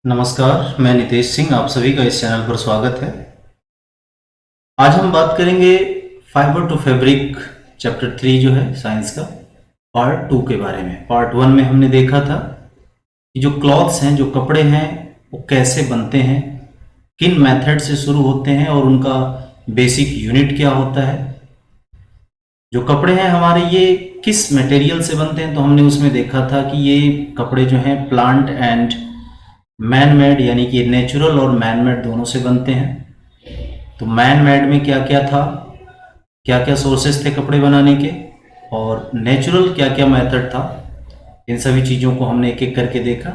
नमस्कार, मैं नितेश सिंह, आप सभी का इस चैनल पर स्वागत है। आज हम बात करेंगे फाइबर टू फैब्रिक चैप्टर 3 जो है साइंस का पार्ट 2 के बारे में। पार्ट 1 में हमने देखा था कि जो क्लॉथ्स हैं, जो कपड़े हैं, वो कैसे बनते हैं, किन मेथड से शुरू होते हैं और उनका बेसिक यूनिट क्या होता है। जो कपड़े हैं हमारे, ये किस मटेरियल से बनते हैं, तो हमने उसमें देखा था कि ये कपड़े जो हैं प्लांट एंड मैन मेड, यानी कि नेचुरल और मैन मेड दोनों से बनते हैं। तो मैन मेड में क्या क्या था, क्या क्या सोर्सेस थे कपड़े बनाने के, और नेचुरल क्या क्या मेथड था, इन सभी चीज़ों को हमने एक एक करके देखा।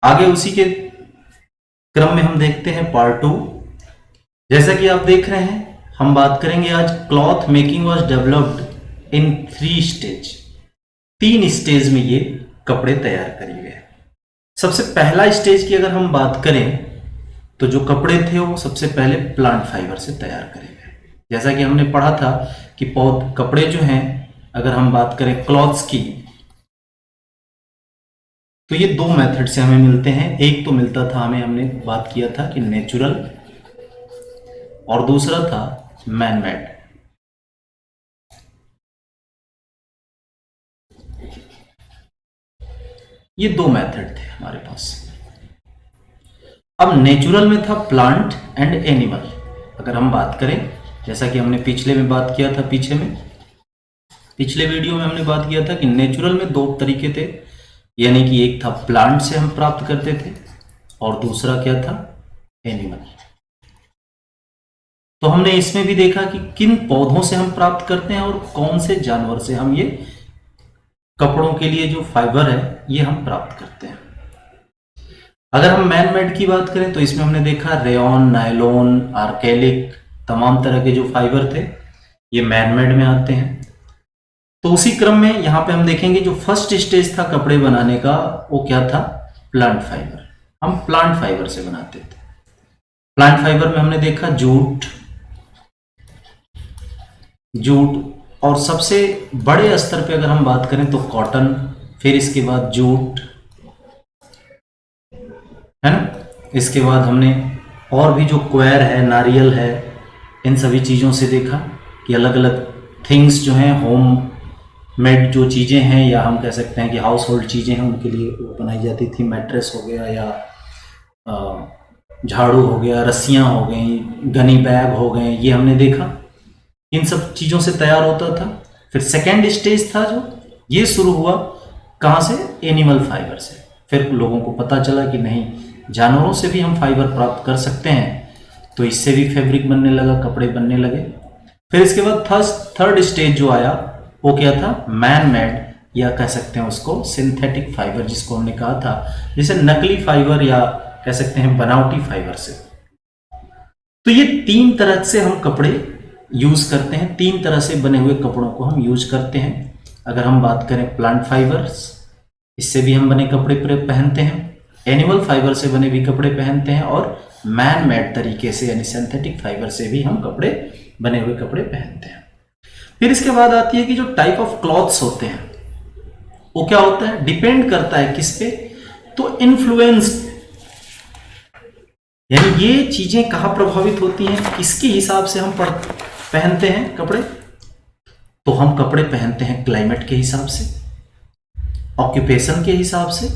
आगे उसी के क्रम में हम देखते हैं पार्ट 2। जैसा कि आप देख रहे हैं, हम बात करेंगे आज cloth making was developed in 3 stage. 3 stage में ये कपड़े तैयार करिए गए। सबसे पहला स्टेज की अगर हम बात करें तो जो कपड़े थे वो सबसे पहले प्लांट फाइबर से तैयार करे गए। जैसा कि हमने पढ़ा था कि कपड़े जो हैं, अगर हम बात करें क्लॉथ्स की, तो ये 2 मेथड से हमें मिलते हैं। एक तो मिलता था हमें, हमने बात किया था कि नेचुरल, और दूसरा था मैन मेड। ये 2 मेथड थे हमारे पास। अब नेचुरल में था प्लांट एंड एनिमल। अगर हम बात करें, जैसा कि हमने पिछले में बात किया था, पिछले वीडियो में हमने बात किया था कि नेचुरल में 2 तरीके थे, यानी कि एक था प्लांट से हम प्राप्त करते थे और दूसरा क्या था, एनिमल। तो हमने इसमें भी देखा कि किन पौधों से हम प्राप्त करते हैं और कौन से जानवर से हम ये कपड़ों के लिए जो फाइबर है ये हम प्राप्त करते हैं। अगर हम मैन मेड की बात करें तो इसमें हमने देखा रेयॉन, नायलॉन, आर्केलिक, तमाम तरह के जो फाइबर थे ये मैन मेड में आते हैं। तो उसी क्रम में यहाँ पे हम देखेंगे जो फर्स्ट स्टेज था कपड़े बनाने का, वो क्या था, प्लांट फाइबर। हम प्लांट फाइबर से बनाते थे। प्लांट फाइबर में हमने देखा जूट, और सबसे बड़े स्तर पे अगर हम बात करें तो कॉटन, फिर इसके बाद जूट, है ना। इसके बाद हमने और भी जो क्वेर है, नारियल है, इन सभी चीज़ों से देखा कि अलग अलग थिंग्स जो हैं, होम मेड जो चीज़ें हैं, या हम कह सकते हैं कि हाउस होल्ड चीज़ें हैं, उनके लिए वो बनाई जाती थी। मैट्रेस हो गया, या झाड़ू हो गया, रस्सियाँ हो गई, गनी बैग हो गए, ये हमने देखा। इन सब चीज़ों से तैयार होता था। फिर सेकेंड स्टेज था जो ये शुरू हुआ कहाँ से, एनिमल फाइबर से। फिर लोगों को पता चला कि नहीं, जानवरों से भी हम फाइबर प्राप्त कर सकते हैं, तो इससे भी फैब्रिक बनने लगा, कपड़े बनने लगे। फिर इसके बाद थर्ड स्टेज जो आया वो क्या था, मैन मेड, या कह सकते हैं उसको सिंथेटिक फाइबर, जिसको हमने कहा था, जैसे नकली फाइबर या कह सकते हैं बनावटी फाइबर से। तो ये 3 तरह से हम कपड़े यूज करते हैं, 3 तरह से बने हुए कपड़ों को हम यूज करते हैं। अगर हम बात करें प्लांट फाइबर्स, इससे भी हम बने कपड़े पहनते हैं, एनिमल फाइबर से बने भी कपड़े पहनते हैं, और मैन मेड तरीके से यानी सिंथेटिक फाइबर से भी हम कपड़े, बने हुए कपड़े पहनते हैं। फिर इसके बाद आती है कि जो टाइप ऑफ क्लॉथ्स होते हैं वो क्या होता है, डिपेंड करता है किस पे, तो इन्फ्लुएंस, यानी ये चीजें कहां प्रभावित होती हैं, किसके हिसाब से हम पहनते हैं कपड़े। तो हम कपड़े पहनते हैं क्लाइमेट के हिसाब से, ऑक्यूपेशन के हिसाब से,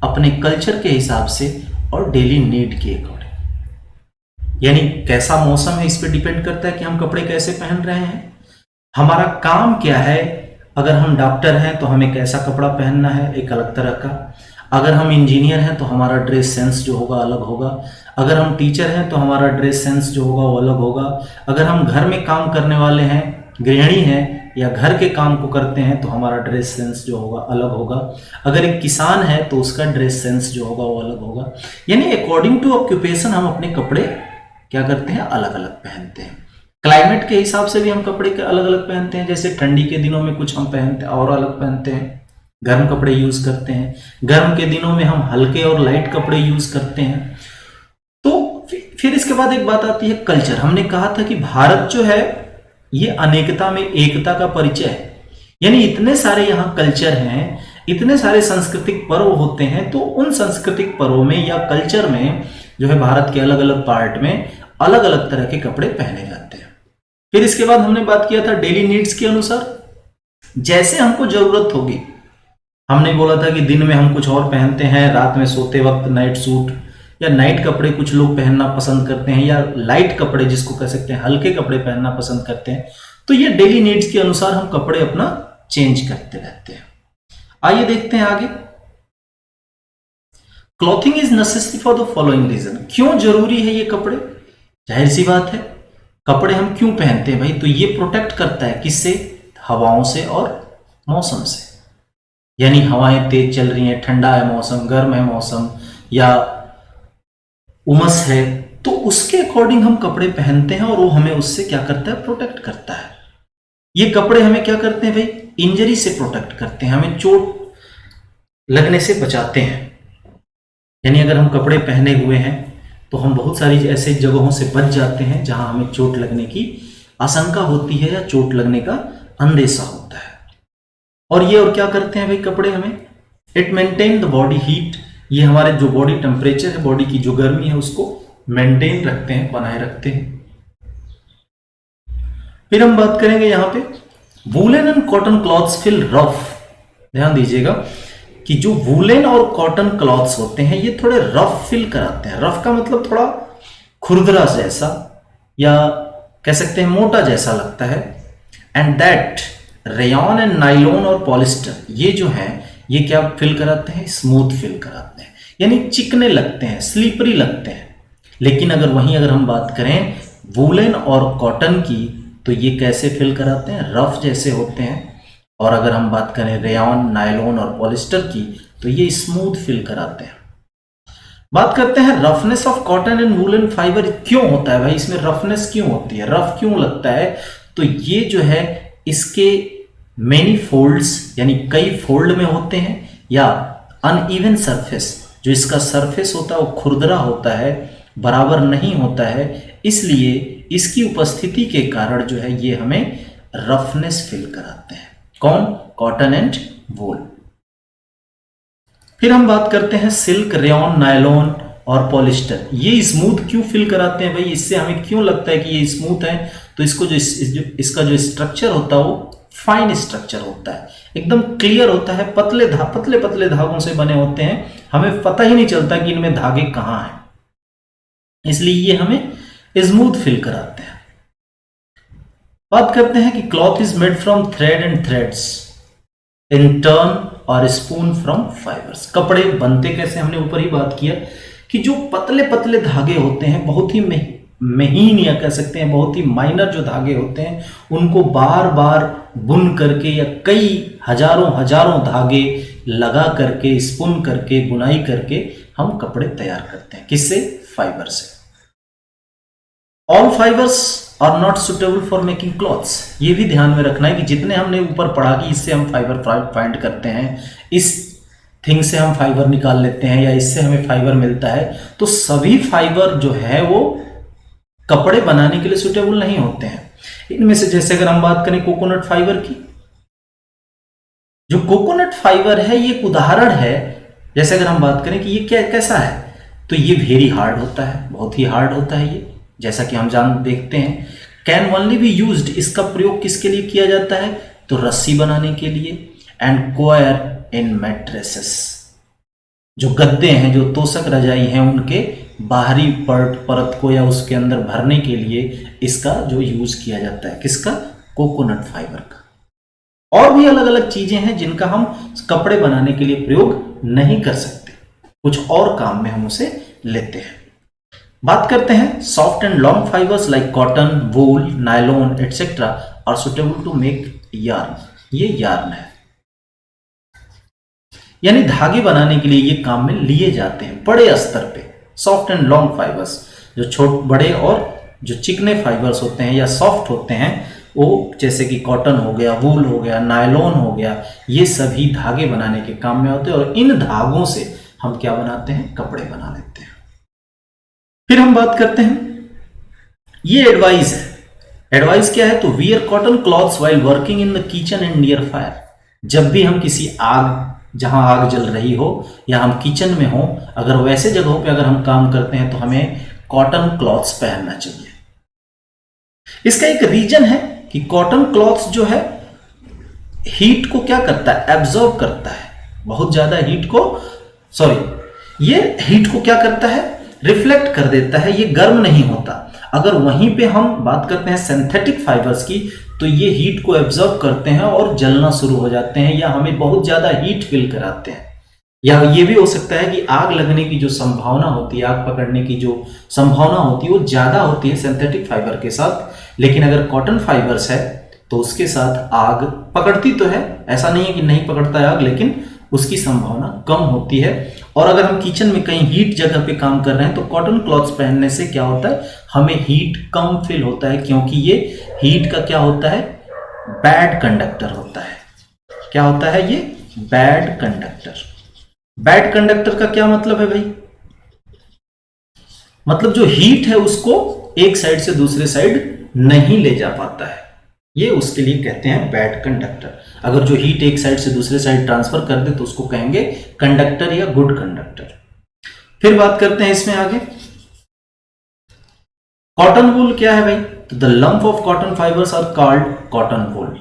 अपने कल्चर के हिसाब से, और डेली नीड के अकॉर्डिंग। यानी कैसा मौसम है इस पे डिपेंड करता है कि हम कपड़े कैसे पहन रहे हैं। हमारा काम क्या है, अगर हम डॉक्टर हैं तो हमें कैसा कपड़ा पहनना है, एक अलग तरह का। अगर हम इंजीनियर हैं तो हमारा ड्रेस सेंस जो होगा अलग होगा। अगर हम टीचर हैं तो हमारा ड्रेस सेंस जो होगा वो अलग होगा। अगर हम घर में काम करने वाले हैं, गृहिणी हैं, या घर के काम को करते हैं, तो हमारा ड्रेस सेंस जो होगा अलग होगा। अगर एक किसान है तो उसका ड्रेस सेंस जो होगा वो अलग होगा। यानी अकॉर्डिंग टू ऑक्यूपेशन हम अपने कपड़े क्या करते हैं, अलग अलग पहनते हैं। क्लाइमेट के हिसाब से भी हम कपड़े अलग अलग पहनते हैं। जैसे ठंडी के दिनों में कुछ हम पहनते हैं और अलग पहनते हैं, गर्म कपड़े यूज करते हैं। गर्म के दिनों में हम हल्के और लाइट कपड़े यूज करते हैं। तो फिर इसके बाद एक बात आती है कल्चर। हमने कहा था कि भारत जो है ये अनेकता में एकता का परिचय है, यानी इतने सारे यहाँ कल्चर हैं, इतने सारे सांस्कृतिक पर्व होते हैं, तो उन सांस्कृतिक पर्वों में या कल्चर में जो है भारत के अलग अलग पार्ट में अलग अलग तरह के कपड़े पहने जाते हैं। फिर इसके बाद हमने बात किया था डेली नीड्स के अनुसार, जैसे हमको जरूरत होगी। हमने बोला था कि दिन में हम कुछ और पहनते हैं, रात में सोते वक्त नाइट सूट या नाइट कपड़े कुछ लोग पहनना पसंद करते हैं, या लाइट कपड़े जिसको कह सकते हैं हल्के कपड़े पहनना पसंद करते हैं। तो ये डेली नीड्स के अनुसार हम कपड़े अपना चेंज करते रहते हैं। आइए देखते हैं आगे। Clothing is necessary for the following reason. क्यों जरूरी है ये कपड़े? जाहिर सी बात है, कपड़े हम क्यों पहनते हैं भाई? तो ये प्रोटेक्ट करता है किससे? हवाओं से और मौसम से। यानी हवाएं तेज चल रही हैं, ठंडा है मौसम, गर्म है मौसम, या उमस है, तो उसके अकॉर्डिंग हम कपड़े पहनते हैं और वो हमें उससे क्या करता है? प्रोटेक्ट करता है। ये कपड़े हमें क्या करते हैं भाई? इंजरी से प्रोटेक्ट करते हैं, हमें चोट लगने से बचाते हैं। यानी अगर हम कपड़े पहने हुए हैं तो हम बहुत सारी ऐसे जगहों से बच जाते हैं जहां हमें चोट लगने की आशंका होती है या चोट लगने का अंदेशा होता है। और ये और क्या करते हैं भाई कपड़े हमें? It maintain the body heat. ये हमारे जो बॉडी टेम्परेचर है, बॉडी की जो गर्मी है, उसको मेंटेन रखते हैं, बनाए रखते हैं। फिर हम बात करेंगे यहां पे woollen and cotton clothes feel rough. ध्यान दीजिएगा कि जो वूलन और कॉटन क्लॉथ्स होते हैं ये थोड़े रफ फील कराते हैं। रफ का मतलब थोड़ा खुरदरा जैसा, या कह सकते हैं मोटा जैसा लगता है। And that rayon and nylon और पॉलिस्टर, ये जो है ये क्या फील कराते हैं? स्मूथ फील कराते हैं, यानी चिकने लगते हैं, स्लीपरी लगते हैं। लेकिन अगर हम बात करें वूलन और कॉटन की, तो ये कैसे फील कराते हैं? रफ जैसे होते हैं। और अगर हम बात करें रेयॉन, नायलॉन और पॉलिस्टर की, तो ये स्मूथ फील कराते हैं। बात करते हैं roughness of cotton and woollen fibre क्यों होता है भाई? इसमें रफनेस क्यों होती है, रफ क्यों लगता है? तो ये जो है इसके मेनी फोल्ड्स, यानी कई फोल्ड में होते हैं, या अनइवन सरफेस, जो इसका सरफेस होता है वो खुरदरा होता है, बराबर नहीं होता है, इसलिए इसकी उपस्थिति के कारण जो है ये हमें रफनेस फील कराते हैं। कौन? Cotton and wool. फिर हम बात करते हैं सिल्क, रेयॉन, नायलॉन और पॉलिस्टर। ये स्मूथ क्यों फील कराते हैं भाई? इससे हमें क्यों लगता है कि ये स्मूथ है? तो इसका जो स्ट्रक्चर होता है वो फाइन स्ट्रक्चर होता है, एकदम क्लियर होता है, पतले पतले धागों से बने होते हैं, हमें पता ही नहीं चलता कि इनमें धागे कहां हैं, इसलिए ये हमें स्मूथ फील कराते हैं। बात करते हैं कि cloth is made from thread and threads in turn और स्पून फ्रॉम फाइबर्स। कपड़े बनते कैसे? हमने ऊपर ही बात किया कि जो पतले पतले धागे होते हैं, बहुत ही महीन या कह सकते हैं बहुत ही माइनर जो धागे होते हैं, उनको बार बार बुन करके या कई हजारों धागे लगा करके, स्पुन करके, बुनाई करके हम कपड़े तैयार करते हैं। किससे? फाइबर से। All fibres are not suitable for making clothes. ये भी ध्यान में रखना है कि जितने हमने ऊपर पढ़ा कि इससे हम फाइबर फाइंड करते हैं, इस थिंग से हम फाइबर निकाल लेते हैं, या इससे हमें फाइबर मिलता है, तो सभी फाइबर जो है वो कपड़े बनाने के लिए सुटेबल नहीं होते हैं। इनमें से जैसे अगर हम बात करें कोकोनट फाइबर की, जो कोकोनट फाइबर है ये एक उदाहरण है। जैसे अगर हम बात करें कि ये कैसा है, तो ये वेरी हार्ड होता है, बहुत ही हार्ड होता है ये, जैसा कि हम देखते हैं। कैन ओनली बी यूज्ड, इसका प्रयोग किसके लिए किया जाता है? तो रस्सी बनाने के लिए। एंड कोयर इन मैट्रेसेस, जो गद्दे हैं, जो तोशक रजाई हैं, उनके बाहरी परत को या उसके अंदर भरने के लिए इसका जो यूज किया जाता है। किसका? कोकोनट फाइबर का। और भी अलग अलग चीजें हैं जिनका हम कपड़े बनाने के लिए प्रयोग नहीं कर सकते, कुछ और काम में हम उसे लेते हैं। बात करते हैं soft and long fibres like cotton, wool, nylon et cetera are suitable to make yarn. ये यार्न है, यानी धागे बनाने के लिए ये काम में लिए जाते हैं बड़े स्तर पे। सॉफ्ट एंड लॉन्ग फाइबर्स, जो बड़े और जो चिकने फाइबर्स होते हैं या सॉफ्ट होते हैं, वो जैसे कि कॉटन हो गया, वूल हो गया, नायलॉन हो गया, ये सभी धागे बनाने के काम में होते हैं। और इन धागों से हम क्या बनाते हैं? कपड़े बना लेते हैं। फिर हम बात करते हैं, ये एडवाइस है। एडवाइस क्या है? तो wear cotton clothes while working in the kitchen and near fire. जब भी हम किसी आग जहां आग जल रही हो या हम किचन में हो, अगर वैसे जगहों पे अगर हम काम करते हैं तो हमें कॉटन क्लॉथ्स पहनना चाहिए। इसका एक रीजन है कि कॉटन क्लॉथ्स जो है हीट को क्या करता है, एब्जॉर्ब करता है, बहुत ज्यादा हीट को, ये हीट को क्या करता है, रिफ्लेक्ट कर देता है, ये गर्म नहीं होता। अगर वहीं पे हम बात करते हैं सिंथेटिक फाइबर्स की, तो ये हीट को एब्जॉर्ब करते हैं और जलना शुरू हो जाते हैं या हमें बहुत ज्यादा हीट फील कराते हैं। या ये भी हो सकता है कि आग लगने की जो संभावना होती है, आग पकड़ने की जो संभावना होती है वो ज्यादा होती है सिंथेटिक फाइबर के साथ। लेकिन अगर कॉटन फाइबर्स है तो उसके साथ आग पकड़ती तो है, ऐसा नहीं है कि नहीं पकड़ता है आग, लेकिन उसकी संभावना कम होती है। और अगर हम किचन में कहीं हीट जगह पे काम कर रहे हैं तो कॉटन क्लॉथ्स पहनने से क्या होता है, हमें हीट कम फील होता है, क्योंकि ये हीट का क्या होता है, बैड कंडक्टर होता है। क्या होता है ये, बैड कंडक्टर। बैड कंडक्टर का क्या मतलब है भाई, मतलब जो हीट है उसको एक साइड से दूसरे साइड नहीं ले जा पाता है, ये उसके लिए कहते हैं बैड कंडक्टर। अगर जो हीट एक साइड से दूसरे साइड ट्रांसफर कर दे तो उसको कहेंगे कंडक्टर या गुड कंडक्टर। फिर बात करते हैं इसमें आगे, कॉटन वूल क्या है भाई, तो the lump of cotton fibres are called cotton wool.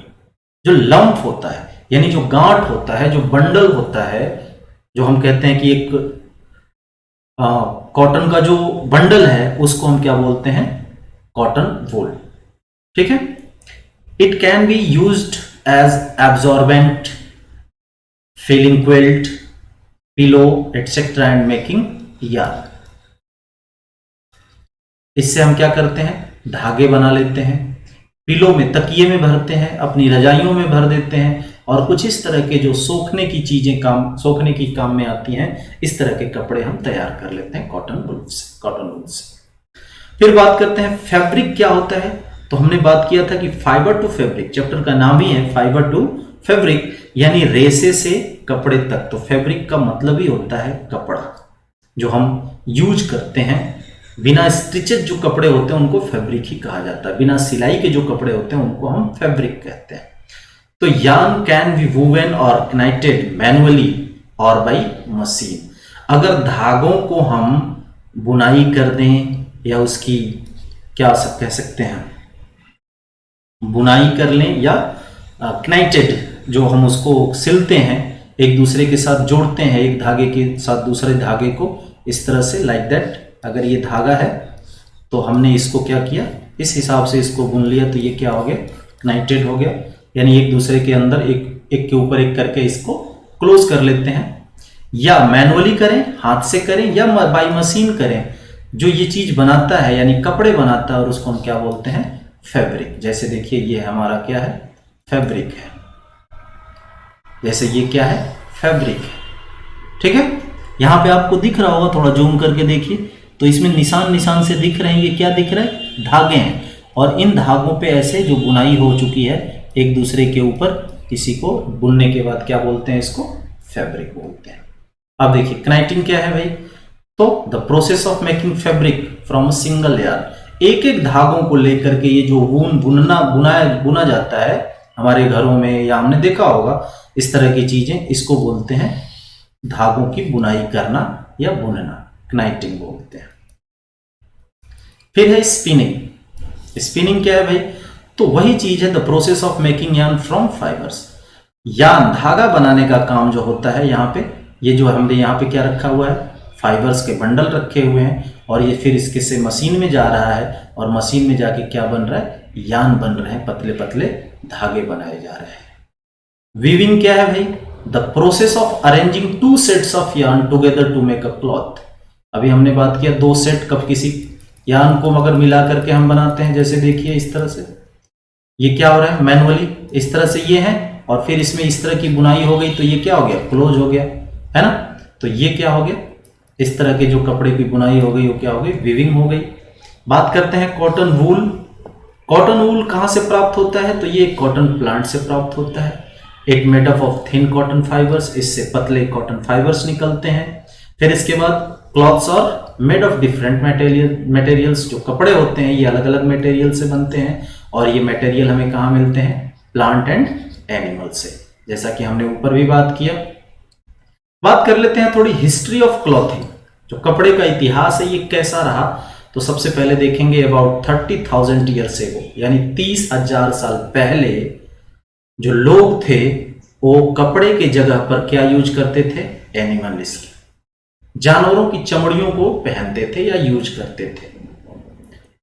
जो लंप होता है यानी जो गांठ होता है, जो बंडल होता है, जो हम कहते हैं कि एक कॉटन का जो बंडल है उसको हम क्या बोलते हैं, कॉटन वूल। ठीक है, it can be used as absorbent, filling quilt, pillow et cetera and making yarn. इससे हम क्या करते हैं, धागे बना लेते हैं, पिलो में, तकिए में भरते हैं, अपनी रजाइयों में भर देते हैं, और कुछ इस तरह के जो सोखने की चीजें सोखने की काम में आती हैं, इस तरह के कपड़े हम तैयार कर लेते हैं कॉटन वूल से। फिर बात करते हैं फैब्रिक क्या होता है। तो हमने बात किया था कि फाइबर टू फैब्रिक, चैप्टर का नाम ही है फाइबर टू फैब्रिक, यानी रेसे से कपड़े तक। तो फैब्रिक का मतलब ही होता है कपड़ा, जो हम यूज करते हैं। बिना स्टिचेज जो कपड़े होते हैं उनको फैब्रिक ही कहा जाता है, बिना सिलाई के जो कपड़े होते हैं उनको हम फैब्रिक कहते हैं। तो yarn कैन बी वूवन और knitted मैनुअली और बाई मशीन। अगर धागों को हम बुनाई कर दें या उसकी क्या कह सकते हैं, बुनाई कर लें, या knitted जो हम उसको सिलते हैं, एक दूसरे के साथ जोड़ते हैं, एक धागे के साथ दूसरे धागे को, इस तरह से लाइक दैट। अगर ये धागा है तो हमने इसको क्या किया, इस हिसाब से इसको बुन लिया, तो ये क्या हो गया, knitted हो गया। यानी एक दूसरे के अंदर एक के ऊपर एक करके इसको क्लोज कर लेते हैं। या मैनुअली करें, हाथ से करें, या बाई मशीन करें, जो ये चीज बनाता है यानी कपड़े बनाता है, और उसको हम क्या बोलते हैं, फैब्रिक। जैसे देखिए ये हमारा क्या है, फैब्रिक है, जैसे ये क्या है, फैब्रिक है। ठीक है, यहां पे आपको दिख रहा होगा, थोड़ा जूम करके देखिए, तो इसमें निशान से दिख रहे हैं, ये क्या दिख रहा है, धागे हैं, और इन धागों पे ऐसे जो बुनाई हो चुकी है एक दूसरे के ऊपर, किसी को बुनने के बाद क्या बोलते हैं, इसको फैब्रिक बोलते हैं। अब देखिए कनाइटिंग क्या है भाई, तो the process of making fabric from a single yarn. एक एक धागों को लेकर के ये जो बुना जाता है हमारे घरों में, या हमने देखा होगा इस तरह की चीजें, इसको बोलते हैं धागों की बुनाई करना या बुनना, कनाइटिंग बोलते हैं। फिर है स्पिनिंग। स्पिनिंग क्या है भाई, तो वही चीज है, the process of making yarn from fibres. Yarn धागा बनाने का काम जो होता है, यहाँ पे ये जो हमने यहाँ पे क्या रखा हुआ है, फाइबर्स के बंडल रखे हुए हैं, और ये फिर इसके से मशीन में जा रहा है, और मशीन में जाके क्या बन रहा है, यार्न बन रहे हैं, पतले पतले धागे बनाए जा रहे हैं। वीविंग क्या है भाई, the process of arranging two sets of yarn together to make a cloth. अभी हमने बात किया दो सेट, कब किसी यार्न को मगर मिला करके हम बनाते हैं, जैसे देखिए इस तरह से, ये क्या हो रहा है, मैनुअली इस तरह से ये है, और फिर इसमें इस तरह की बुनाई हो गई, तो ये क्या हो गया, क्लोज हो गया, है ना। तो ये क्या हो गया, इस तरह के जो कपड़े की बुनाई हो गई वो क्या हो गई, वीविंग हो गई। बात करते हैं कॉटन वूल। कॉटन वूल कहाँ से प्राप्त होता है, तो ये कॉटन प्लांट से प्राप्त होता है। It made up of thin cotton fibres, इससे पतले कॉटन फाइबर्स निकलते हैं। फिर इसके बाद क्लॉथ्स और मेड ऑफ डिफरेंट मटेरियल्स, जो कपड़े होते हैं ये अलग अलग मटेरियल से बनते हैं, और ये मटेरियल हमें कहाँ मिलते हैं, प्लांट एंड एनिमल से। जैसा कि हमने ऊपर भी बात किया बात कर लेते हैं थोड़ी हिस्ट्री ऑफ क्लॉथिंग, जो कपड़े का इतिहास है ये कैसा रहा। तो सबसे पहले देखेंगे अबाउट 30,000 ईयर्स एगो, यानी 30,000 साल पहले जो लोग थे वो कपड़े के जगह पर क्या यूज करते थे, एनिमल स्किन, जानवरों की चमड़ियों को पहनते थे या यूज करते थे।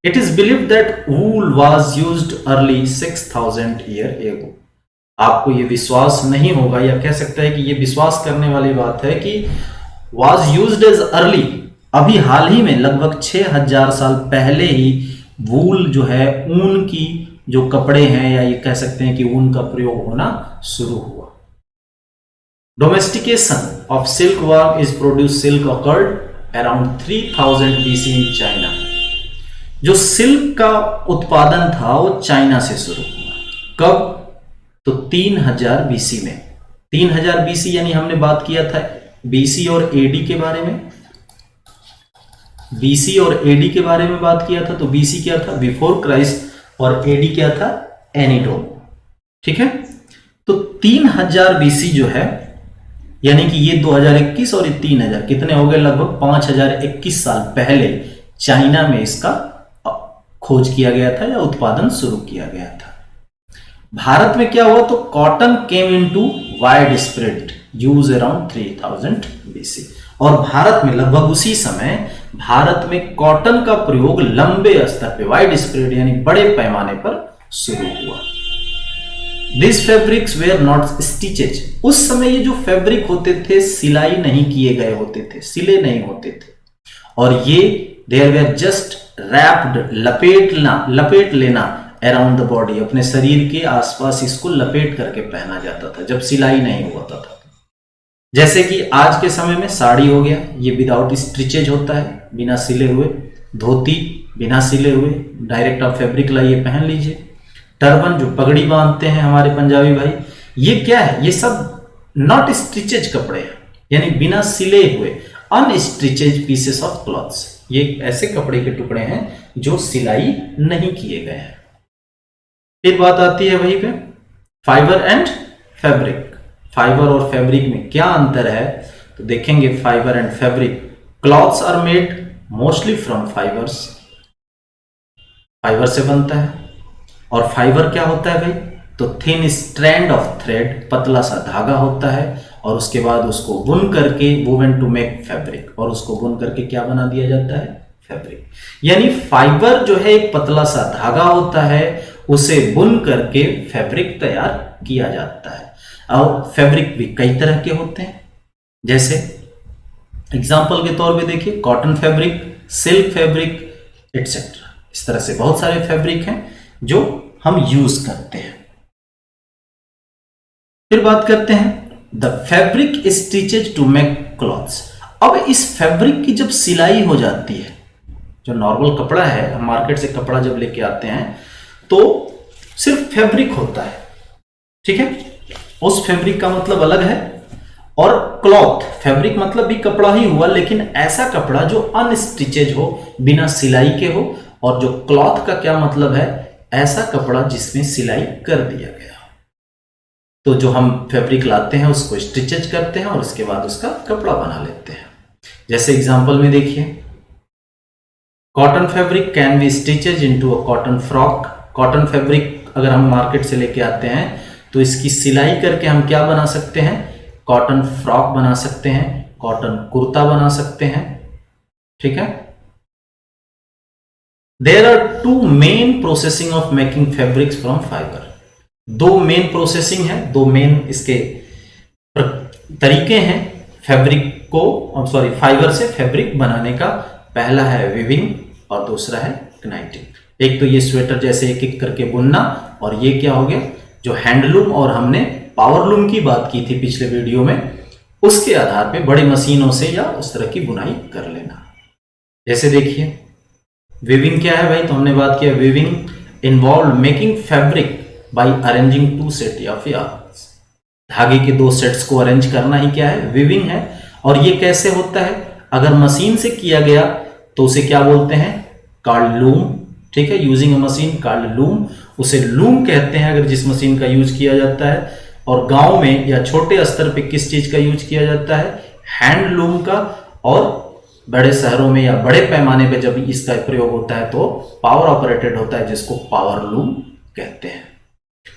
It is believed that wool was used early 6,000 year ago. आपको ये विश्वास नहीं होगा या कह सकता है कि ये विश्वास करने वाली बात है कि वाज यूज्ड एज अर्ली, अभी हाल ही में लगभग 6,000 साल पहले ही वूल जो है, ऊन की जो कपड़े हैं या ये कह सकते हैं कि ऊन का प्रयोग होना शुरू हुआ। Domestication of silk worm is produce silk occurred around 3000 BC in China. जो सिल्क का उत्पादन था वो चाइना से शुरू हुआ। कब? तो 3000 BC में। 3000 BC यानी हमने बात किया था BC और AD के बारे में, BC और AD के बारे में बात किया था। तो BC क्या था, बिफोर क्राइस्ट, और AD क्या था, एनीडो। ठीक है, तो 3000 BC जो है, यानी कि ये 2021 और ये 3000 कितने हो गए, लगभग 5021 साल पहले चाइना में इसका खोज किया गया था या उत्पादन शुरू किया गया था। भारत में क्या हुआ, तो cotton came into wide spread use around 3000 BC, और भारत में लगभग उसी समय भारत में कॉटन का प्रयोग लंबे स्तर पे, वाइड स्प्रेड यानी बड़े पैमाने पर शुरू हुआ। This fabrics were not stitches. उस समय ये जो फैब्रिक होते थे सिलाई नहीं किए गए होते थे, सिले नहीं होते थे, और ये देयर वेयर जस्ट रैप्ड, लपेट लेना अराउंड द बॉडी, अपने शरीर के आसपास इसको लपेट करके पहना जाता था जब सिलाई नहीं होता था। जैसे कि आज के समय में साड़ी हो गया, ये विदाउट स्टिचेज होता है, बिना सिले हुए। धोती बिना सिले हुए, डायरेक्ट आप फैब्रिक लाइए पहन लीजिए। टर्बन जो पगड़ी बांधते हैं हमारे पंजाबी भाई, ये क्या है, ये सब नॉट स्टिचेज कपड़े हैं, यानी बिना सिले हुए अनस्टिचेज पीसेस ऑफ क्लॉथ्स। ये ऐसे कपड़े के टुकड़े हैं जो सिलाई नहीं किए गए हैं। फिर बात आती है वहीं पे फाइबर एंड फैब्रिक। फाइबर और फैब्रिक में क्या अंतर है, तो देखेंगे fibre and fabric. Clothes are made mostly from fibres, fibre से बनता है। और फाइबर क्या होता है भाई, तो थिन स्ट्रैंड ऑफ थ्रेड, पतला सा धागा होता है, और उसके बाद उसको बुन करके, वोवन टू मेक फैब्रिक, और उसको बुन करके क्या बना दिया जाता है, फैब्रिक। यानी फाइबर जो है एक पतला सा धागा होता है, उसे बुन करके फैब्रिक तैयार किया जाता है। और फैब्रिक भी कई तरह के होते हैं, जैसे एग्जाम्पल के तौर पे देखिए cotton fabric, silk fabric etcetera. इस तरह से बहुत सारे फैब्रिक हैं जो हम यूज करते हैं। फिर बात करते हैं the fabric stitches to make clothes. अब इस फैब्रिक की जब सिलाई हो जाती है, जो नॉर्मल कपड़ा है, हम मार्केट से कपड़ा जब लेके आते हैं तो सिर्फ फैब्रिक होता है, ठीक है, उस फैब्रिक का मतलब अलग है। और क्लॉथ, फैब्रिक मतलब भी कपड़ा ही हुआ, लेकिन ऐसा कपड़ा जो अनस्टिचेज हो, बिना सिलाई के हो। और जो क्लॉथ का क्या मतलब है, ऐसा कपड़ा जिसमें सिलाई कर दिया गया हो। तो जो हम फैब्रिक लाते हैं उसको स्टिचेज करते हैं और उसके बाद उसका कपड़ा बना लेते हैं। जैसे एग्जांपल में देखिए, cotton fabric can be stitches into a cotton frock. Cotton fabric अगर हम मार्केट से लेके आते हैं तो इसकी सिलाई करके हम क्या बना सकते हैं, कॉटन फ्रॉक बना सकते हैं, कॉटन कुर्ता बना सकते हैं, ठीक है। There are two main processing of making fabrics from fibre. दो मेन प्रोसेसिंग है, दो मेन इसके तरीके हैं फैब्रिक को, फाइबर से फैब्रिक बनाने का। पहला है विविंग और दूसरा है कनाइटिंग। एक तो ये स्वेटर जैसे एक एक करके बुनना, और ये क्या हो गया, जो हैंडलूम और हमने पावरलूम की बात की थी पिछले वीडियो में, उसके आधार पे बड़ी मशीनों से या उस तरह की बुनाई कर लेना। जैसे देखिए विविंग क्या है भाई, तो हमने बात किया weaving involve making fabric by arranging two set of yarns. धागे के दो सेट्स को अरेंज करना ही क्या है, विविंग है। और ये कैसे होता है, अगर मशीन से किया गया तो उसे क्या बोलते हैं, कार्ड लूम, ठीक है, using a machine card loom, उसे लूम कहते हैं अगर जिस मशीन का यूज किया जाता है। और गांव में या छोटे स्तर पे किस चीज का यूज किया जाता है, हैंडलूम का, और बड़े शहरों में या बड़े पैमाने पे जब इसका प्रयोग होता है तो पावर ऑपरेटेड होता है, जिसको पावर लूम कहते हैं।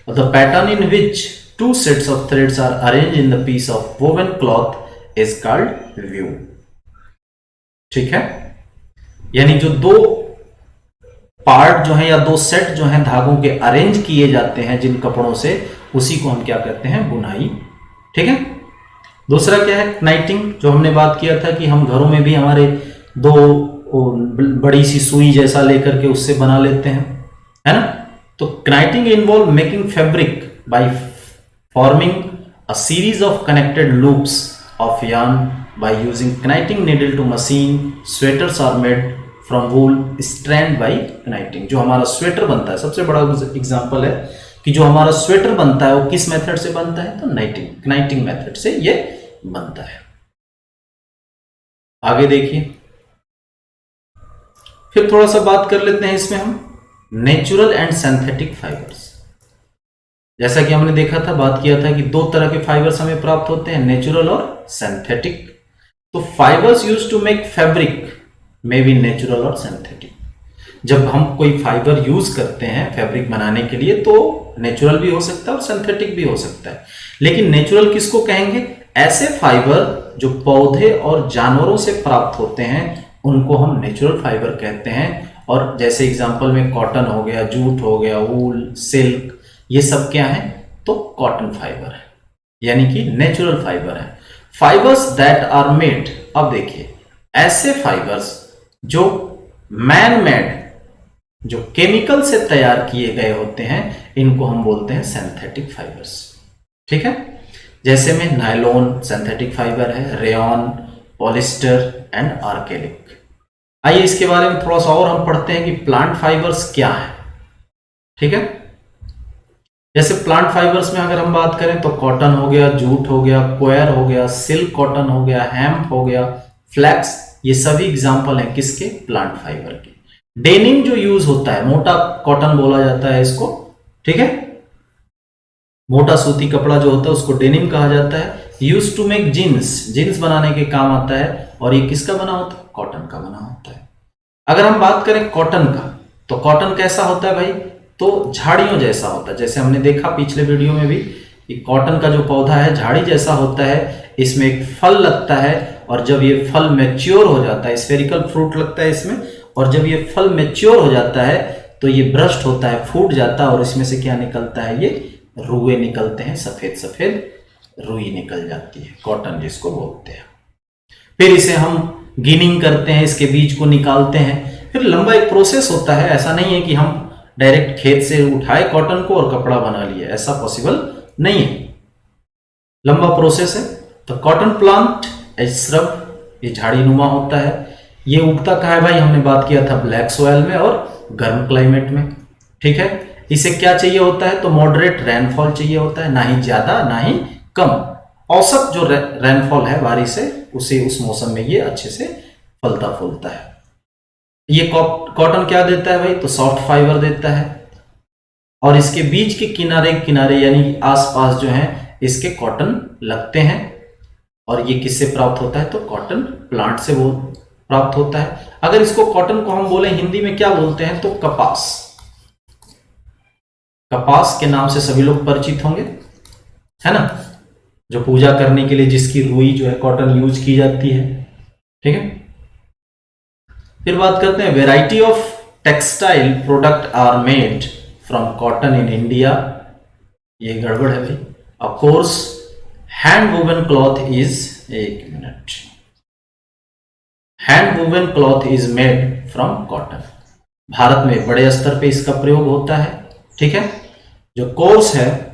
The pattern in which two sets of threads are arrange in the piece of woven cloth is called weave. ठीक है, यानी जो दो पार्ट जो है या दो सेट जो है धागों के अरेंज किए जाते हैं जिन कपड़ों से, उसी को हम क्या कहते हैं, बुनाई। ठीक है। दूसरा क्या है, नाइटिंग, जो हमने बात किया था कि हम घरों में भी हमारे दो बड़ी सी सुई जैसा लेकर के उससे बना लेते हैं, है ना। तो नाइटिंग involve making fabric by forming a series of connected loops of yarn by using knitting needle to machine. Sweaters are made from wool strand by knitting. जो हमारा स्वेटर बनता है, सबसे बड़ा एग्जांपल है कि जो हमारा स्वेटर बनता है वो किस मेथड से बनता है, तो नाइटिंग मेथड से ये बनता है। आगे देखिए, फिर थोड़ा सा बात कर लेते हैं इसमें हम नेचुरल एंड सिंथेटिक फाइबर्स। जैसा कि हमने देखा था, बात किया था कि दो तरह के फाइबर्स हमें प्राप्त होते हैं, नेचुरल और सिंथेटिक। तो fibres used to make fabric may be natural और सिंथेटिक। जब हम कोई फाइबर यूज करते हैं फैब्रिक बनाने के लिए तो नेचुरल भी हो सकता है और सिंथेटिक भी हो सकता है। लेकिन नेचुरल किसको कहेंगे, ऐसे फाइबर जो पौधे और जानवरों से प्राप्त होते हैं उनको हम नेचुरल फाइबर कहते हैं। और जैसे एग्जांपल में कॉटन हो गया, जूट हो गया, वूल, सिल्क, ये सब क्या है, तो कॉटन फाइबर है, यानी कि नेचुरल फाइबर है। फाइबर्स दैट आर मेड, अब देखिए ऐसे फाइबर्स जो मैन मेड, जो केमिकल से तैयार किए गए होते हैं, इनको हम बोलते हैं सिंथेटिक फाइबर्स। ठीक है, जैसे में नायलॉन सिंथेटिक फाइबर है, रेयॉन, पॉलिस्टर एंड आर्केलिक। आइए इसके बारे में थोड़ा सा और हम पढ़ते हैं कि प्लांट फाइबर्स क्या है। ठीक है, जैसे प्लांट फाइबर्स में अगर हम बात करें तो कॉटन हो गया, जूट हो गया, कोयर हो गया, सिल्क कॉटन हो गया, हेम्प हो गया, फ्लैक्स, ये सभी एग्जांपल हैं किसके, प्लांट फाइबर के। डेनिम जो यूज होता है, मोटा कॉटन बोला जाता है इसको। ठीक है, मोटा सूती कपड़ा जो होता है उसको डेनिम कहा जाता है। यूज टू मेक जीन्स बनाने के काम आता है, और ये किसका बना होता है, कॉटन का बना होता है। अगर हम बात करें कॉटन का, तो कॉटन कैसा होता है भाई, तो झाड़ियों जैसा होता है। जैसे हमने देखा पिछले वीडियो में भी, कॉटन का जो पौधा है झाड़ी जैसा होता है, इसमें एक फल लगता है, और जब ये फल मैच्योर हो जाता है, स्फेरिकल फ्रूट लगता है इसमें, और जब ये फल मैच्योर हो जाता है तो ये ब्रस्ट होता है, फूट जाता है, और इसमें से क्या निकलता है, ये रुए निकलते हैं, सफेद सफेद रुई निकल जाती है, कॉटन जिसको बोलते हैं। फिर इसे हम गिनिंग करते हैं, इसके बीज को निकालते हैं, फिर लंबा एक प्रोसेस होता है। ऐसा नहीं है कि हम डायरेक्ट खेत से उठाए कॉटन को और कपड़ा बना लिया, ऐसा पॉसिबल नहीं है, लंबा प्रोसेस है। तो कॉटन प्लांट एज श्रब, ये झाड़ी नुमा होता है। ये उगता कहाँ है भाई, हमने बात किया था ब्लैक सॉइल में और गर्म क्लाइमेट में। ठीक है, इसे क्या चाहिए होता है, तो मॉडरेट रेनफॉल चाहिए होता है, ना ही ज्यादा ना ही कम, औसत जो रेनफॉल है बारिश से, उसे उस मौसम में ये अच्छे से फलता फूलता है। ये कॉटन क्या देता है भाई, तो सॉफ्ट फाइबर देता है, और इसके बीज के किनारे किनारे यानी आसपास जो है इसके कॉटन लगते हैं, और ये किससे प्राप्त होता है, तो कॉटन प्लांट से वो प्राप्त होता है। अगर इसको कॉटन को हम बोले हिंदी में क्या बोलते हैं, तो कपास। कपास के नाम से सभी लोग परिचित होंगे, है ना, जो पूजा करने के लिए जिसकी रुई जो है कॉटन यूज की जाती है। ठीक है, फिर बात करते हैं variety of textile product are made from cotton in India. ये गड़बड़ है भाई, of course hand woven cloth is, एक मिनट, hand woven cloth is made from cotton. Bharat में बड़े स्तर पे इसका प्रयोग होता है। ठीक है, जो कोर्स है,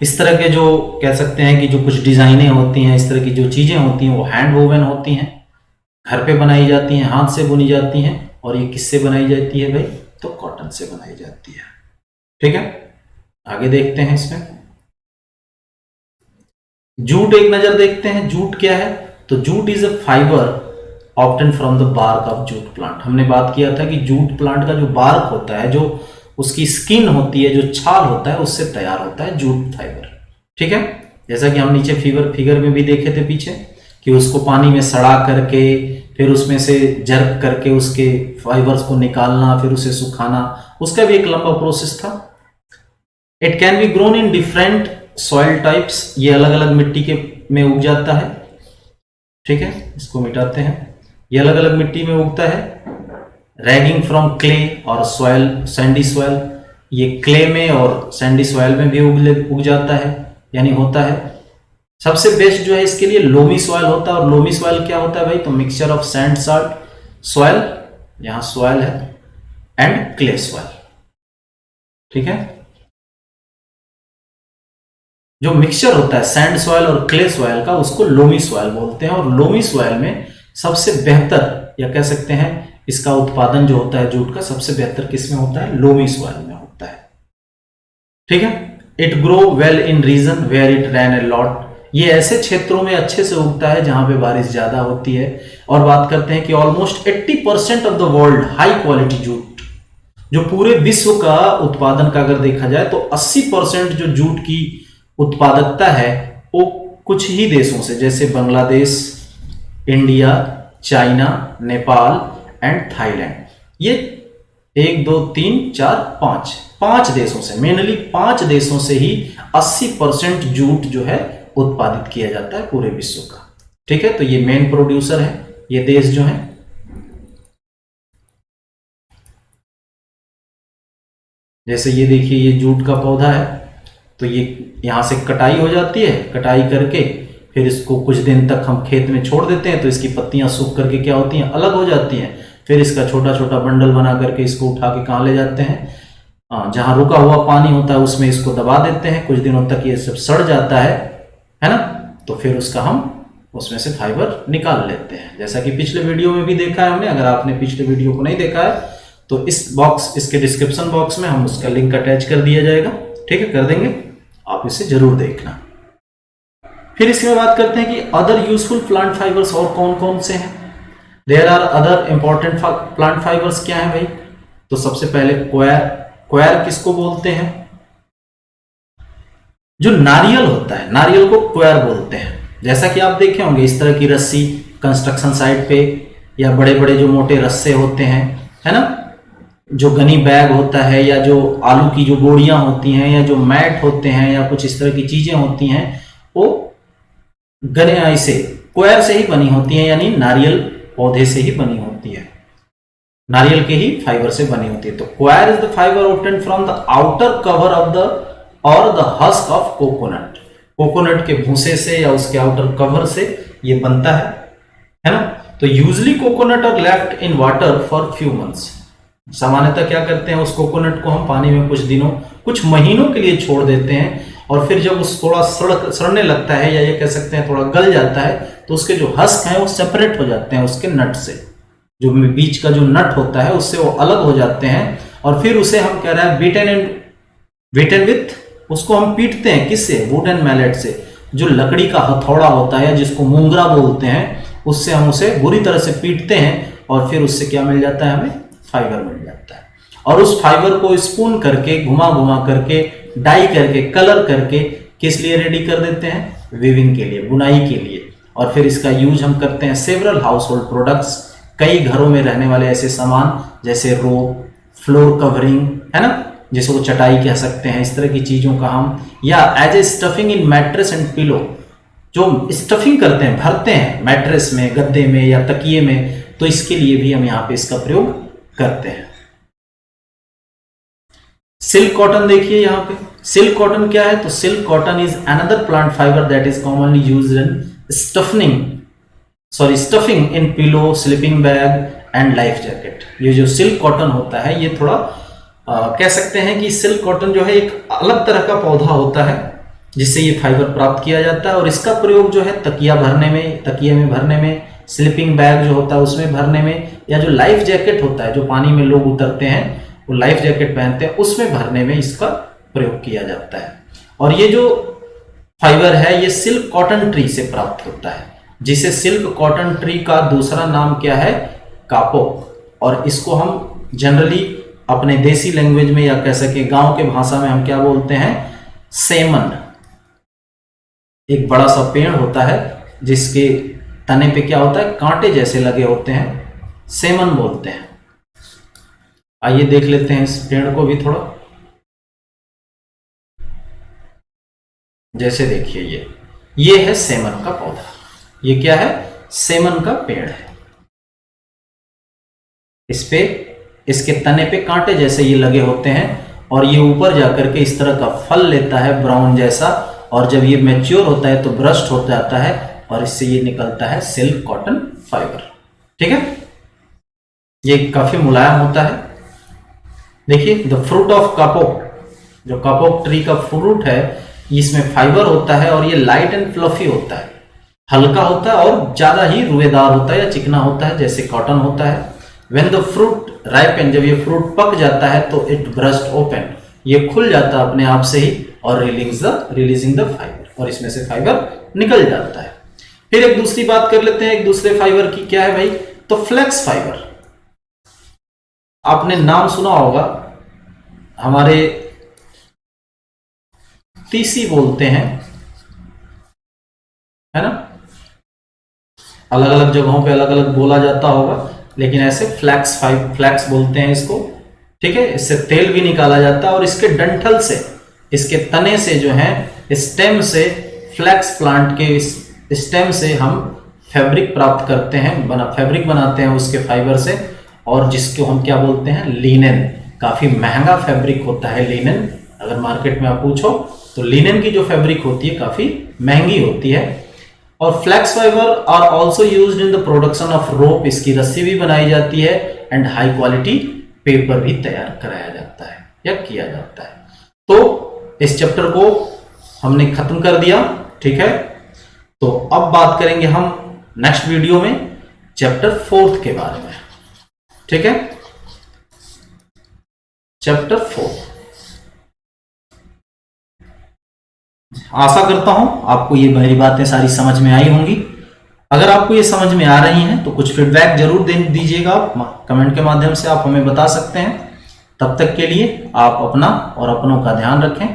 इस तरह के जो कह सकते हैं कि जो कुछ डिजाइनें होती हैं, इस तरह की जो चीजें होती हैं वो हैंड वोवन होती हैं, घर पे बनाई जाती हैं, हाथ से बुनी जाती हैं। और ये किससे बनाई जाती है भाई, तो कॉटन से बनाई जाती है। ठीक है, आगे देखते हैं इसमें जूट, एक नजर देखते हैं जूट क्या है। तो jute is a fibre obtain from the bark of jute plant. हमने बात किया था कि जूट प्लांट का जो बार्क होता है, जो उसकी स्किन होती है, जो छाल होता है, उससे तैयार होता है जूट फाइबर। ठीक है, जैसा कि हम नीचे फिगर में भी देखे थे पीछे कि उसको पानी में सड़ा करके फिर उसमें से जर्क करके उसके फाइबर्स को निकालना, फिर उसे सुखाना, उसका भी एक लंबा प्रोसेस था। It can B grown in different soil types, ये अलग अलग मिट्टी के में उग जाता है। ठीक है, इसको मिटाते हैं। ये अलग अलग मिट्टी में उगता है। रैगिंग फ्रॉम क्ले और सॉइल, सैंडी सॉइल, ये क्ले में और सैंडी सॉइल में भी उग जाता है, यानी होता है। सबसे बेस्ट जो है इसके लिए लोमी सॉइल होता है। और लोमी सॉइल क्या होता है भाई? तो mixture of sand salt soil, यहां सॉइल है, एंड क्ले सॉइल। ठीक है, जो मिक्सचर होता है सैंड सॉइल और क्ले सॉइल का, उसको लोमी सॉइल बोलते हैं। और लोमी सॉइल में सबसे बेहतर, या कह सकते हैं इसका उत्पादन जो होता है जूट का, सबसे बेहतर किस में होता है? लोमी सॉइल में होता है। ठीक है, it grow well in region where it rain a lot, ये ऐसे क्षेत्रों में अच्छे से उगता है जहां पे बारिश ज्यादा होती है। और बात करते हैं कि almost 80% of the world high quality jute, जो पूरे विश्व का उत्पादन का अगर देखा जाए तो 80% जो जूट की उत्पादकता है वो कुछ ही देशों से, जैसे Bangladesh, India, China, Nepal and Thailand, ये 1 2 3 4 5 देशों से, मेनली 5 देशों से ही 80% जूट जो है उत्पादित किया जाता है पूरे विश्व का। ठीक है, तो ये मेन प्रोड्यूसर है ये देश जो है। जैसे ये देखिए, ये जूट का पौधा है, तो ये यहां से कटाई हो जाती है, कटाई करके फिर इसको कुछ दिन तक हम खेत में छोड़ देते हैं, तो इसकी पत्तियां सूख करके क्या होती हैं? अलग हो जाती हैं। फिर इसका छोटा छोटा बंडल बना करके इसको उठा के कहाँ ले जाते हैं? जहां रुका हुआ पानी होता है उसमें इसको दबा देते हैं, कुछ दिनों तक ये सब सड़ जाता है ना? तो फिर उसका हम उसमें से फाइबर निकाल लेते हैं, जैसा कि पिछले वीडियो में भी देखा है हमने। अगर आपने पिछले वीडियो को नहीं देखा है तो इसके डिस्क्रिप्शन बॉक्स में हम उसका लिंक अटैच कर दिया जाएगा। ठीक है, कर देंगे, आप इसे जरूर देखना। फिर इसके बाद बात करते हैं कि अदर यूजफुल प्लांट फाइबर्स और कौन कौन से हैं। There are other important plant fibres, क्या है भाई? तो सबसे पहले क्वायर। क्वायर किसको बोलते हैं? जो नारियल होता है, नारियल को क्वायर बोलते हैं। जैसा कि आप देखे होंगे इस तरह की रस्सी कंस्ट्रक्शन साइट पे, या बड़े बड़े जो मोटे रस्से होते हैं, है ना, जो गनी बैग होता है, या जो आलू की जो बोरियां होती हैं, या जो मैट होते हैं, या कुछ इस तरह की चीजें होती हैं, वो गने से क्वायर से ही बनी होती हैं, यानी नारियल पौधे से ही बनी होती है, नारियल के ही फाइबर से बनी होती है। तो coir is the fibre obtained from the outer cover of the और the husk of coconut, coconut के भूसे से या उसके आउटर कवर से ये बनता है ना। तो usually coconut are left in water for few months, सामान्यतः क्या करते हैं, उस कोकोनट को हम पानी में कुछ दिनों, कुछ महीनों के लिए छोड़ देते हैं, और फिर जब उस थोड़ा सड़ने लगता है, या ये कह सकते हैं थोड़ा गल जाता है, तो उसके जो हस्क हैं वो सेपरेट हो जाते हैं उसके नट से, जो बीच का जो नट होता है उससे वो अलग हो जाते हैं। और फिर उसे हम कह रहे हैं बीटन विथ, उसको हम पीटते हैं, किससे? वुडन मैलेट से, जो लकड़ी का हथौड़ा होता है जिसको मुंगरा बोलते हैं, उससे हम उसे बुरी तरह से पीटते हैं, और फिर उससे क्या मिल जाता है? हमें फाइबर मिल जाता है। और उस फाइबर को स्पून करके, घुमा घुमा करके, डाई करके, कलर करके किस लिए रेडी कर देते हैं? वीविंग के लिए, बुनाई के लिए। और फिर इसका यूज हम करते हैं सेवरल हाउस होल्ड प्रोडक्ट्स, कई घरों में रहने वाले ऐसे सामान जैसे रोप, फ्लोर कवरिंग, है ना, जिसको चटाई कह सकते हैं, इस तरह की चीजों का हम, या as a stuffing in mattress and pillow, जो स्टफिंग करते हैं, भरते हैं मैट्रेस में, गद्दे में या तकिए में, तो इसके लिए भी हम यहाँ पे इसका प्रयोग करते हैं। सिल्क कॉटन देखिए यहाँ पे, सिल्क कॉटन क्या है? तो silk cotton is another plant fibre that is commonly used in stuffing in pillow, sleeping bag and life jacket. ये जो सिल्क कॉटन होता है, ये थोड़ा कह सकते हैं कि सिल्क कॉटन जो है एक अलग तरह का पौधा होता है जिससे ये फाइबर प्राप्त किया जाता है, और इसका प्रयोग जो है तकिया भरने में, तकिए में भरने में, स्लीपिंग बैग जो होता है उसमें भरने में, या जो लाइफ जैकेट होता है जो पानी में लोग उतरते हैं, वो लाइफ जैकेट पहनते हैं, उसमें भरने में इसका प्रयोग किया जाता है। और ये जो फाइबर है ये सिल्क कॉटन ट्री से प्राप्त होता है, जिसे सिल्क कॉटन ट्री का दूसरा नाम क्या है? कापोक। और इसको हम जनरली अपने देसी लैंग्वेज में, या कह सके गांव के भाषा में, हम क्या बोलते हैं? सेमन। एक बड़ा सा पेड़ होता है जिसके तने पे क्या होता है, कांटे जैसे लगे होते हैं, सेमन बोलते हैं। आइए देख लेते हैं इस पेड़ को भी थोड़ा। जैसे देखिए ये है सेमन का पौधा। ये क्या है, सेमन का पेड़ है। इस पे इसके तने पे कांटे जैसे ये लगे होते हैं और ये ऊपर जाकर के इस तरह का फल लेता है ब्राउन जैसा, और जब ये मैच्योर होता है तो ब्रस्ट हो जाता है और इससे ये निकलता है सिल्क कॉटन फाइबर। ठीक है, ये काफी मुलायम होता है। देखिए द फ्रूट ऑफ कापोक, जो कापोक ट्री का फ्रूट है, इसमें फाइबर होता है और ये लाइट एंड फ्लफी होता है, हल्का होता है और ज्यादा ही रुएदार होता है या चिकना होता है जैसे कॉटन होता है। When the fruit ripen, जब ये फ्रूट पक जाता है तो इट ब्रस्ट ओपन, ये खुल जाता है अपने आप से ही और रिलीजिंग द फाइबर, और इसमें से फाइबर निकल जाता है। फिर एक दूसरी बात कर लेते हैं एक दूसरे फाइबर की, क्या है भाई, तो फ्लेक्स फाइबर। आपने नाम सुना होगा, हमारे तीसी बोलते हैं, है ना, अलग अलग जगहों पे अलग अलग बोला जाता होगा, लेकिन ऐसे फ्लैक्स बोलते हैं इसको। ठीक है, इससे तेल भी निकाला जाता है और इसके डंठल से, इसके तने से जो है, स्टेम से, फ्लैक्स प्लांट के स्टेम से हम फैब्रिक प्राप्त करते हैं, फैब्रिक बनाते हैं उसके फाइबर से, और जिसको हम क्या बोलते हैं, लिनेन। काफी महंगा फैब्रिक होता है लिनेन। अगर मार्केट में आप पूछो तो लिनेन की जो फैब्रिक होती है काफी महंगी होती है। और flax fibre are also used in the production of rope, इसकी रस्सी भी बनाई जाती है, एंड हाई क्वालिटी पेपर भी तैयार कराया जाता है या किया जाता है। तो इस चैप्टर को हमने खत्म कर दिया। ठीक है, तो अब बात करेंगे हम नेक्स्ट वीडियो में चैप्टर 4 के बारे में। ठीक है, चैप्टर 4। आशा करता हूं आपको ये मेरी बातें सारी समझ में आई होंगी। अगर आपको ये समझ में आ रही हैं तो कुछ फीडबैक जरूर दे दीजिएगा, कमेंट के माध्यम से आप हमें बता सकते हैं। तब तक के लिए आप अपना और अपनों का ध्यान रखें।